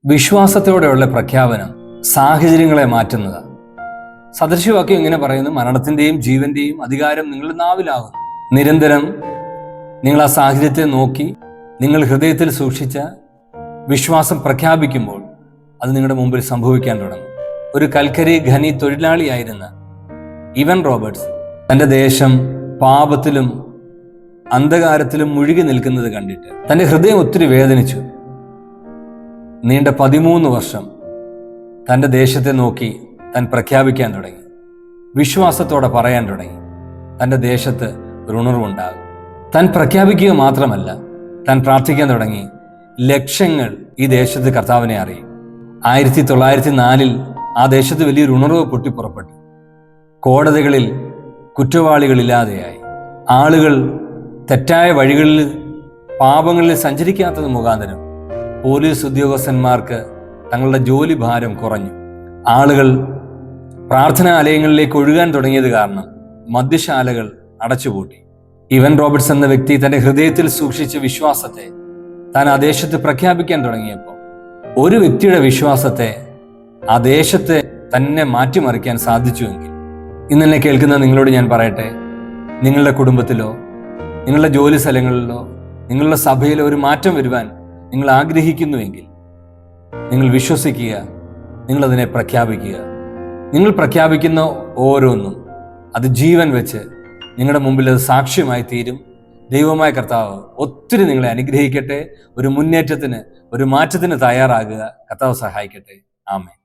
വിശ്വാസത്തോടെയുള്ള പ്രഖ്യാപനം സാഹചര്യങ്ങളെ മാറ്റുന്നതാണ്. സദൃശവാക്യം ഇങ്ങനെ പറയുന്നു: മരണത്തിന്റെയും ജീവന്റെയും അധികാരം നിങ്ങളുടെ നാവിലാകുന്നു. നിരന്തരം നിങ്ങൾ ആ സാഹചര്യത്തെ നോക്കി നിങ്ങൾ ഹൃദയത്തിൽ സൂക്ഷിച്ച വിശ്വാസം പ്രഖ്യാപിക്കുമ്പോൾ അത് നിങ്ങളുടെ മുമ്പിൽ സംഭവിക്കാൻ തുടങ്ങും. ഒരു കൽക്കരി ഖനി തൊഴിലാളിയായിരുന്ന ഇവൻ റോബർട്ട്സ് തൻ്റെ ദേശം പാപത്തിലും അന്ധകാരത്തിലും മുഴുകി നിൽക്കുന്നത് കണ്ടിട്ട് തൻ്റെ ഹൃദയം ഒത്തിരി വേദനിച്ചു. നീണ്ട 13 വർഷം തൻ്റെ ദേശത്തെ നോക്കി താൻ പ്രഖ്യാപിക്കാൻ തുടങ്ങി. വിശ്വാസത്തോടെ പറയാൻ തുടങ്ങി. തൻ്റെ ദേശത്ത് ഒരു ഉണർവുണ്ടാകും. താൻ പ്രഖ്യാപിക്കുക മാത്രമല്ല, താൻ പ്രാർത്ഥിക്കാൻ തുടങ്ങി. ലക്ഷങ്ങൾ ഈ ദേശത്ത് കർത്താവിനെ അറിയും. 1904 ആ ദേശത്ത് വലിയൊരു ഉണർവ് പൊട്ടിപ്പുറപ്പെട്ടു. കോടതികളിൽ കുറ്റവാളികളില്ലാതെയായി. ആളുകൾ തെറ്റായ വഴികളിൽ പാപങ്ങളിൽ സഞ്ചരിക്കാത്തത് മുഖാന്തരം പോലീസ് ഉദ്യോഗസ്ഥന്മാർക്ക് തങ്ങളുടെ ജോലി ഭാരം കുറഞ്ഞു. ആളുകൾ പ്രാർത്ഥനാലയങ്ങളിലേക്ക് ഒഴുകാൻ തുടങ്ങിയത് കാരണം മദ്യശാലകൾ അടച്ചുപൂട്ടി. ഇവൻ റോബർട്ട്സ് എന്ന വ്യക്തി തൻ്റെ ഹൃദയത്തിൽ സൂക്ഷിച്ച വിശ്വാസത്തെ താൻ ആ ദേശത്ത് പ്രഖ്യാപിക്കാൻ തുടങ്ങിയപ്പോൾ ഒരു വ്യക്തിയുടെ വിശ്വാസത്തെ ആ ദേശത്തെ തന്നെ മാറ്റിമറിക്കാൻ സാധിച്ചുവെങ്കിൽ, ഇന്നെന്നെ കേൾക്കുന്ന നിങ്ങളോട് ഞാൻ പറയട്ടെ, നിങ്ങളുടെ കുടുംബത്തിലോ നിങ്ങളുടെ ജോലി സ്ഥലങ്ങളിലോ നിങ്ങളുടെ സഭയിലോ ഒരു മാറ്റം വരുവാൻ നിങ്ങൾ ആഗ്രഹിക്കുന്നുവെങ്കിൽ നിങ്ങൾ വിശ്വസിക്കുക, നിങ്ങളതിനെ പ്രഖ്യാപിക്കുക. നിങ്ങൾ പ്രഖ്യാപിക്കുന്ന ഓരോന്നും അത് ജീവൻ വെച്ച് നിങ്ങളുടെ മുമ്പിൽ അത് സാക്ഷ്യമായി തീരും. ദൈവമായ കർത്താവ് ഒത്തിരി നിങ്ങളെ അനുഗ്രഹിക്കട്ടെ. ഒരു മുന്നേറ്റത്തിന്, ഒരു മാറ്റത്തിന് തയ്യാറാകുക. കർത്താവ് സഹായിക്കട്ടെ. ആമേൻ.